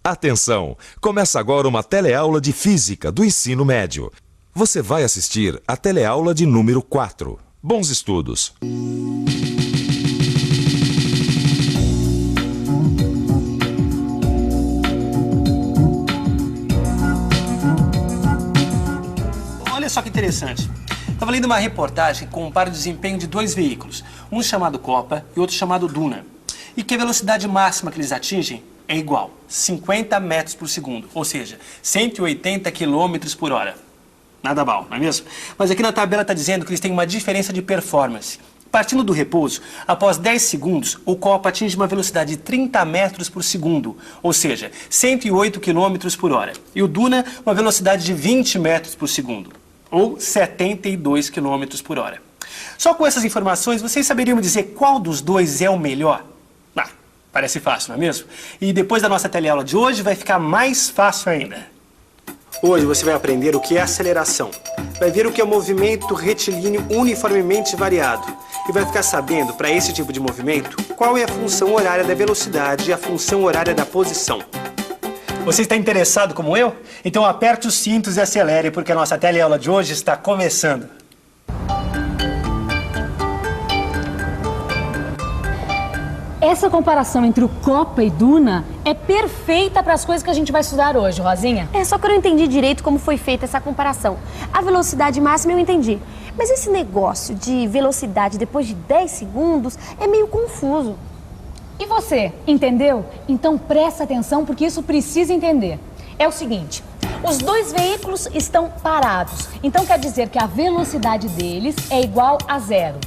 Atenção! Começa agora uma teleaula de Física do ensino médio. Você vai assistir a teleaula de número 4. Bons estudos! Olha só que interessante. Estava lendo uma reportagem que compara o desempenho de dois veículos, um chamado Copa e outro chamado Duna, e que a velocidade máxima que eles atingem é igual, 50 metros por segundo, ou seja, 180 quilômetros por hora. Nada mal, não é mesmo? Mas aqui na tabela está dizendo que eles têm uma diferença de performance. Partindo do repouso, após 10 segundos, o Copa atinge uma velocidade de 30 metros por segundo, ou seja, 108 quilômetros por hora. E o Duna, uma velocidade de 20 metros por segundo, ou 72 quilômetros por hora. Só com essas informações, vocês saberiam me dizer qual dos dois é o melhor? Parece fácil, não é mesmo? E depois da nossa teleaula de hoje, vai ficar mais fácil ainda. Hoje você vai aprender o que é aceleração, vai ver o que é movimento retilíneo uniformemente variado e vai ficar sabendo, para esse tipo de movimento, qual é a função horária da velocidade e a função horária da posição. Você está interessado como eu? Então aperte os cintos e acelere, porque a nossa teleaula de hoje está começando. Essa comparação entre o Copa e Duna é perfeita para as coisas que a gente vai estudar hoje, Rosinha. Só que eu não entendi direito como foi feita essa comparação. A velocidade máxima eu entendi, mas esse negócio de velocidade depois de 10 segundos é meio confuso. E você, entendeu? Então presta atenção porque isso precisa entender. É o seguinte, os dois veículos estão parados, então quer dizer que a velocidade deles é igual a 0.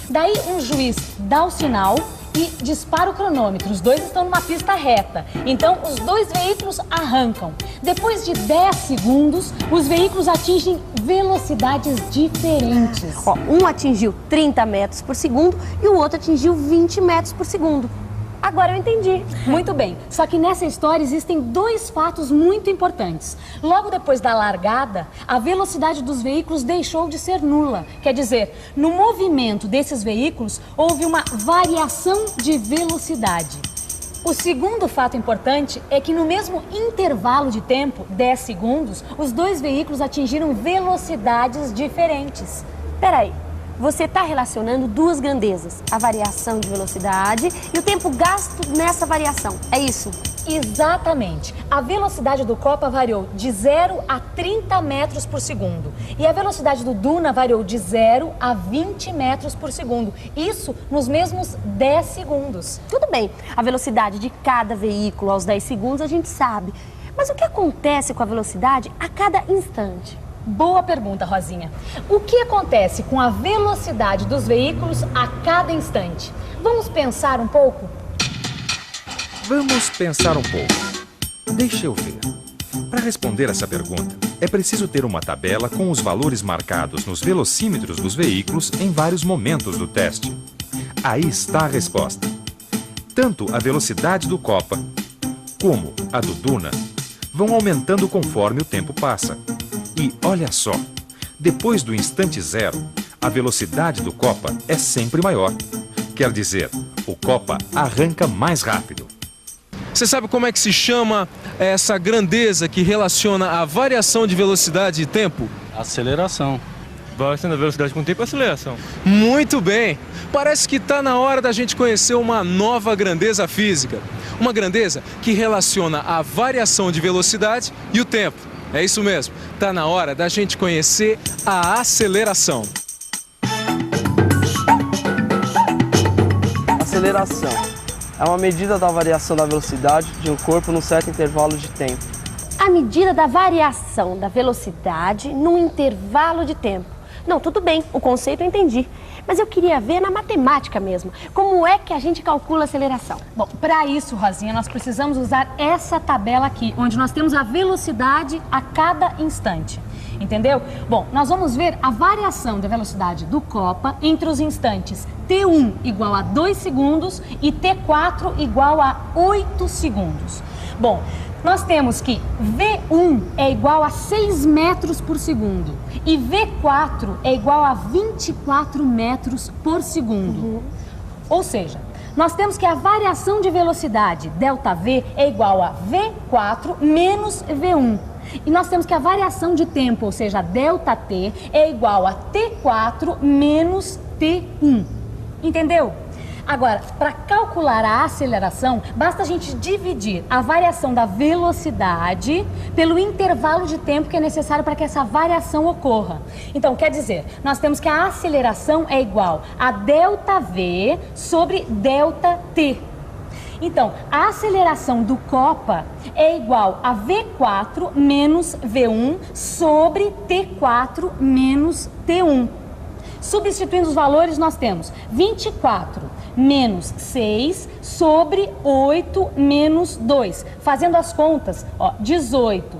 Daí um juiz dá o sinal e dispara o cronômetro. Os dois estão numa pista reta. Então, os dois veículos arrancam. Depois de 10 segundos, os veículos atingem velocidades diferentes. Um atingiu 30 metros por segundo e o outro atingiu 20 metros por segundo. Agora eu entendi. Muito bem. Só que nessa história existem dois fatos muito importantes. Logo depois da largada, a velocidade dos veículos deixou de ser nula. Quer dizer, no movimento desses veículos, houve uma variação de velocidade. O segundo fato importante é que no mesmo intervalo de tempo, 10 segundos, os dois veículos atingiram velocidades diferentes. Peraí. Você está relacionando duas grandezas, a variação de velocidade e o tempo gasto nessa variação, é isso? Exatamente. A velocidade do Copa variou de 0 a 30 metros por segundo. E a velocidade do Duna variou de 0 a 20 metros por segundo. Isso nos mesmos 10 segundos. Tudo bem, a velocidade de cada veículo aos 10 segundos a gente sabe. Mas o que acontece com a velocidade a cada instante? Boa pergunta, Rosinha. O que acontece com a velocidade dos veículos a cada instante? Vamos pensar um pouco? Vamos pensar um pouco. Deixa eu ver. Para responder essa pergunta, é preciso ter uma tabela com os valores marcados nos velocímetros dos veículos em vários momentos do teste. Aí está a resposta. Tanto a velocidade do Copa como a do Duna vão aumentando conforme o tempo passa. E olha só, depois do instante zero, a velocidade do Copa é sempre maior. Quer dizer, o Copa arranca mais rápido. Você sabe como é que se chama essa grandeza que relaciona a variação de velocidade e tempo? Aceleração. Variação da velocidade com o tempo é aceleração. Muito bem! Parece que está na hora da gente conhecer uma nova grandeza física. Uma grandeza que relaciona a variação de velocidade e o tempo. É isso mesmo, está na hora da gente conhecer a aceleração. Aceleração é uma medida da variação da velocidade de um corpo num certo intervalo de tempo. A medida da variação da velocidade num intervalo de tempo. Não, tudo bem, o conceito eu entendi. Mas eu queria ver na matemática mesmo, como é que a gente calcula a aceleração. Bom, para isso, Rosinha, nós precisamos usar essa tabela aqui, onde nós temos a velocidade a cada instante. Entendeu? Bom, nós vamos ver a variação da velocidade do Copa entre os instantes T1 igual a 2 segundos e T4 igual a 8 segundos. Bom, nós temos que V1 é igual a 6 metros por segundo e V4 é igual a 24 metros por segundo. Ou seja, nós temos que a variação de velocidade, ΔV, é igual a V4 menos V1. E nós temos que a variação de tempo, ou seja, ΔT, é igual a T4 menos T1. Entendeu? Agora, para calcular a aceleração, basta a gente dividir a variação da velocidade pelo intervalo de tempo que é necessário para que essa variação ocorra. Então, quer dizer, nós temos que a aceleração é igual a ΔV sobre ΔT. Então, a aceleração do Copa é igual a V4 menos V1 sobre T4 menos T1. Substituindo os valores, nós temos 24 menos 6 sobre 8 menos 2. Fazendo as contas, ó, 18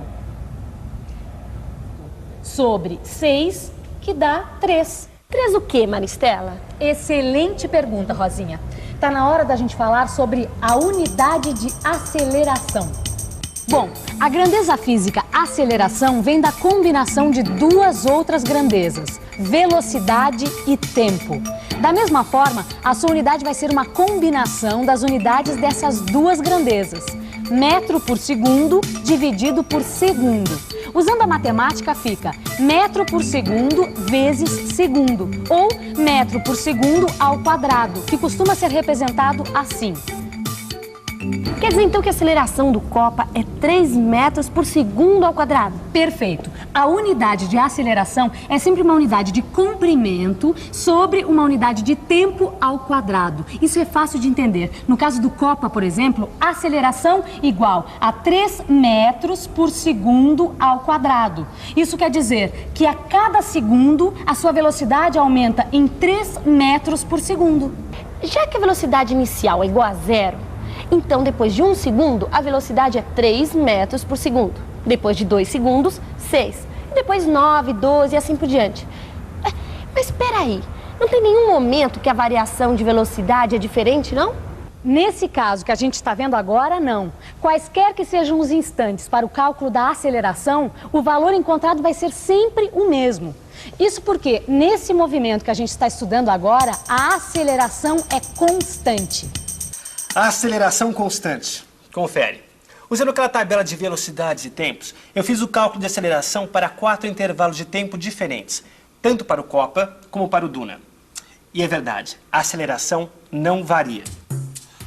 sobre 6, que dá 3. 3 o quê, Maristela? Excelente pergunta, Rosinha. Está na hora da gente falar sobre a unidade de aceleração. Bom, a grandeza física aceleração vem da combinação de duas outras grandezas, velocidade e tempo. Da mesma forma, a sua unidade vai ser uma combinação das unidades dessas duas grandezas. Metro por segundo dividido por segundo. Usando a matemática fica metro por segundo vezes segundo, ou metro por segundo ao quadrado, que costuma ser representado assim. Quer dizer então que a aceleração do Copa é 3 metros por segundo ao quadrado? Perfeito. A unidade de aceleração é sempre uma unidade de comprimento sobre uma unidade de tempo ao quadrado. Isso é fácil de entender. No caso do Copa, por exemplo, aceleração igual a 3 metros por segundo ao quadrado. Isso quer dizer que a cada segundo a sua velocidade aumenta em 3 metros por segundo. Já que a velocidade inicial é igual a 0, então, depois de 1 segundo, a velocidade é 3 metros por segundo. Depois de 2 segundos, 6. E depois 9, 12 e assim por diante. Mas espera aí, não tem nenhum momento que a variação de velocidade é diferente, não? Nesse caso que a gente está vendo agora, não. Quaisquer que sejam os instantes para o cálculo da aceleração, o valor encontrado vai ser sempre o mesmo. Isso porque, nesse movimento que a gente está estudando agora, a aceleração é constante. A aceleração constante. Confere. Usando aquela tabela de velocidades e tempos, eu fiz o cálculo de aceleração para 4 intervalos de tempo diferentes, tanto para o Copa como para o Duna. E é verdade, a aceleração não varia.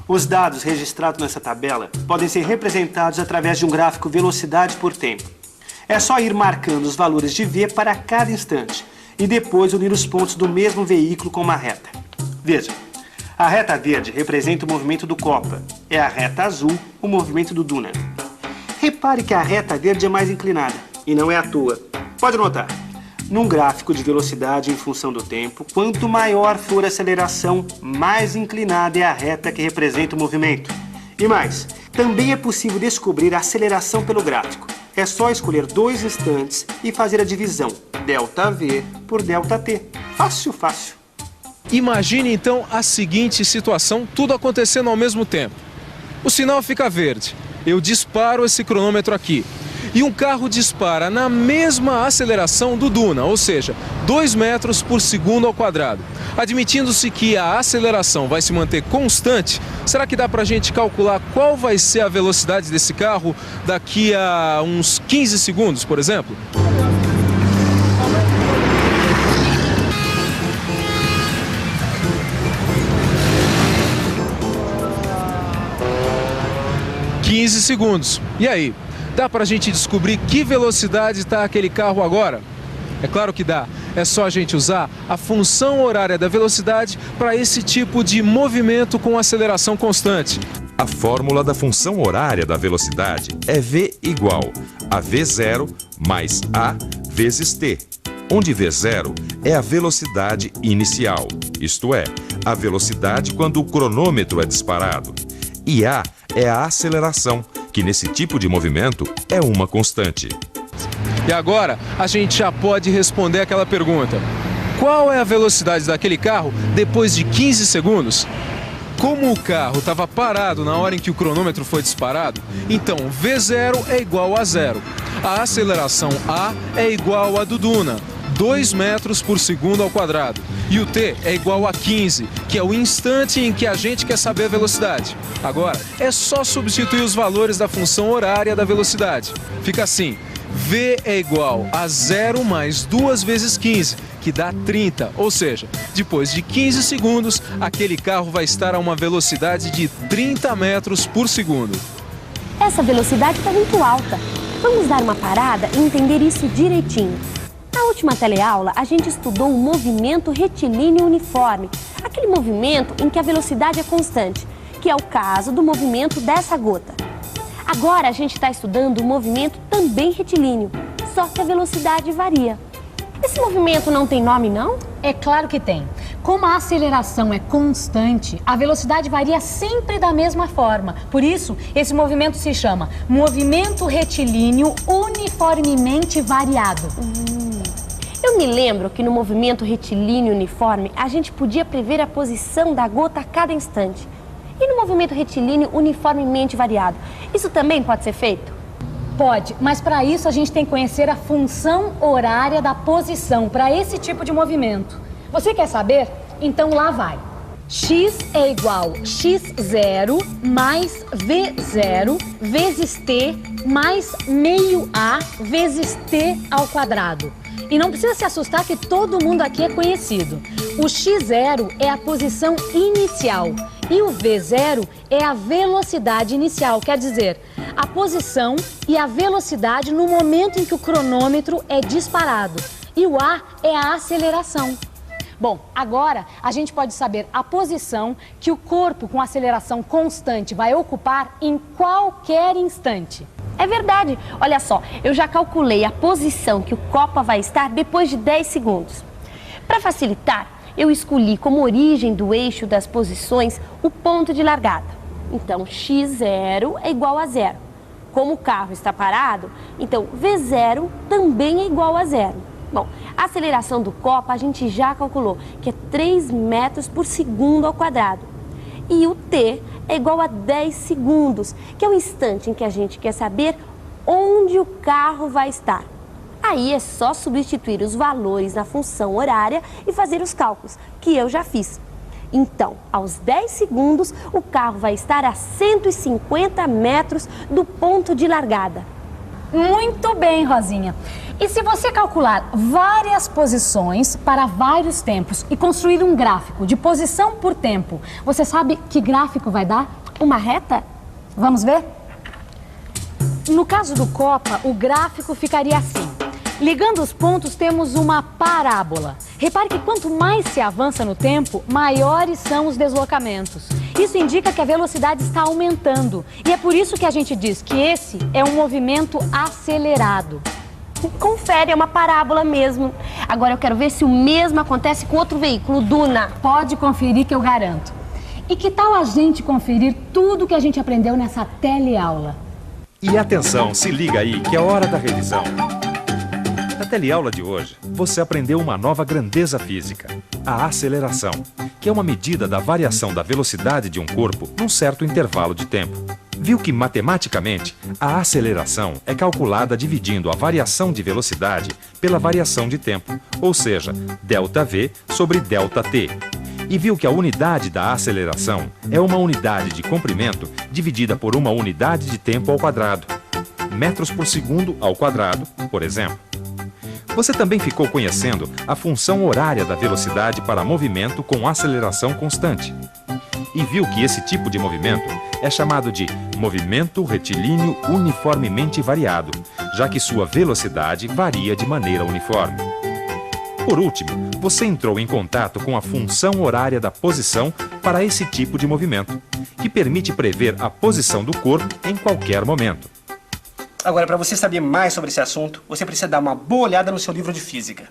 Os dados registrados nessa tabela podem ser representados através de um gráfico velocidade por tempo. É só ir marcando os valores de V para cada instante e depois unir os pontos do mesmo veículo com uma reta. Veja. A reta verde representa o movimento do Copa. É a reta azul, o movimento do Duna. Repare que a reta verde é mais inclinada, e não é à toa. Pode notar, num gráfico de velocidade em função do tempo, quanto maior for a aceleração, mais inclinada é a reta que representa o movimento. E mais, também é possível descobrir a aceleração pelo gráfico. É só escolher 2 instantes e fazer a divisão, ΔV por ΔT. Fácil, fácil. Imagine então a seguinte situação, tudo acontecendo ao mesmo tempo. O sinal fica verde, eu disparo esse cronômetro aqui e um carro dispara na mesma aceleração do Duna, ou seja, 2 metros por segundo ao quadrado. Admitindo-se que a aceleração vai se manter constante, será que dá para a gente calcular qual vai ser a velocidade desse carro daqui a uns 15 segundos, por exemplo? ...15 segundos. E aí? Dá pra gente descobrir que velocidade está aquele carro agora? É claro que dá. É só a gente usar a função horária da velocidade para esse tipo de movimento com aceleração constante. A fórmula da função horária da velocidade é V igual a V0 mais A vezes T, onde V0 é a velocidade inicial, isto é, a velocidade quando o cronômetro é disparado, e A é a aceleração, que nesse tipo de movimento é uma constante. E agora a gente já pode responder aquela pergunta: qual é a velocidade daquele carro depois de 15 segundos? Como o carro estava parado na hora em que o cronômetro foi disparado, então V0 é igual a 0. A aceleração A é igual a do Duna, 2 metros por segundo ao quadrado. E o t é igual a 15, que é o instante em que a gente quer saber a velocidade. Agora, é só substituir os valores da função horária da velocidade. Fica assim, v é igual a 0 mais 2 vezes 15, que dá 30. Ou seja, depois de 15 segundos, aquele carro vai estar a uma velocidade de 30 metros por segundo. Essa velocidade está muito alta. Vamos dar uma parada e entender isso direitinho. Na última teleaula, a gente estudou o movimento retilíneo uniforme, aquele movimento em que a velocidade é constante, que é o caso do movimento dessa gota. Agora a gente está estudando o movimento também retilíneo, só que a velocidade varia. Esse movimento não tem nome, não? É claro que tem. Como a aceleração é constante, a velocidade varia sempre da mesma forma. Por isso, esse movimento se chama movimento retilíneo uniformemente variado. Eu me lembro que no movimento retilíneo uniforme, a gente podia prever a posição da gota a cada instante. E no movimento retilíneo uniformemente variado, isso também pode ser feito? Pode, mas para isso a gente tem que conhecer a função horária da posição para esse tipo de movimento. Você quer saber? Então lá vai. X é igual a x0 mais v0 vezes t mais meio a vezes t ao quadrado. E não precisa se assustar que todo mundo aqui é conhecido. O x0 é a posição inicial e o v0 é a velocidade inicial, quer dizer, a posição e a velocidade no momento em que o cronômetro é disparado. E o a é a aceleração. Bom, agora a gente pode saber a posição que o corpo com aceleração constante vai ocupar em qualquer instante. É verdade. Olha só, eu já calculei a posição que o Copa vai estar depois de 10 segundos. Para facilitar, eu escolhi como origem do eixo das posições o ponto de largada. Então, x0 é igual a 0. Como o carro está parado, então v0 também é igual a 0. Bom, a aceleração do Copa a gente já calculou, que é 3 metros por segundo ao quadrado. E o t é igual a 10 segundos, que é o instante em que a gente quer saber onde o carro vai estar. Aí é só substituir os valores na função horária e fazer os cálculos, que eu já fiz. Então, aos 10 segundos, o carro vai estar a 150 metros do ponto de largada. Muito bem, Rosinha. E se você calcular várias posições para vários tempos e construir um gráfico de posição por tempo, você sabe que gráfico vai dar? Uma reta? Vamos ver? No caso do Copa, o gráfico ficaria assim. Ligando os pontos, temos uma parábola. Repare que quanto mais se avança no tempo, maiores são os deslocamentos. Isso indica que a velocidade está aumentando. E é por isso que a gente diz que esse é um movimento acelerado. Confere, é uma parábola mesmo. Agora eu quero ver se o mesmo acontece com outro veículo, o Duna. Pode conferir que eu garanto. E que tal a gente conferir tudo que a gente aprendeu nessa teleaula? E atenção, se liga aí que é hora da revisão. Na teleaula de hoje, você aprendeu uma nova grandeza física, a aceleração, que é uma medida da variação da velocidade de um corpo num certo intervalo de tempo. Viu que, matematicamente, a aceleração é calculada dividindo a variação de velocidade pela variação de tempo, ou seja, ΔV sobre ΔT. E viu que a unidade da aceleração é uma unidade de comprimento dividida por uma unidade de tempo ao quadrado. Metros por segundo ao quadrado, por exemplo. Você também ficou conhecendo a função horária da velocidade para movimento com aceleração constante. E viu que esse tipo de movimento é chamado de movimento retilíneo uniformemente variado, já que sua velocidade varia de maneira uniforme. Por último, você entrou em contato com a função horária da posição para esse tipo de movimento, que permite prever a posição do corpo em qualquer momento. Agora, para você saber mais sobre esse assunto, você precisa dar uma boa olhada no seu livro de física.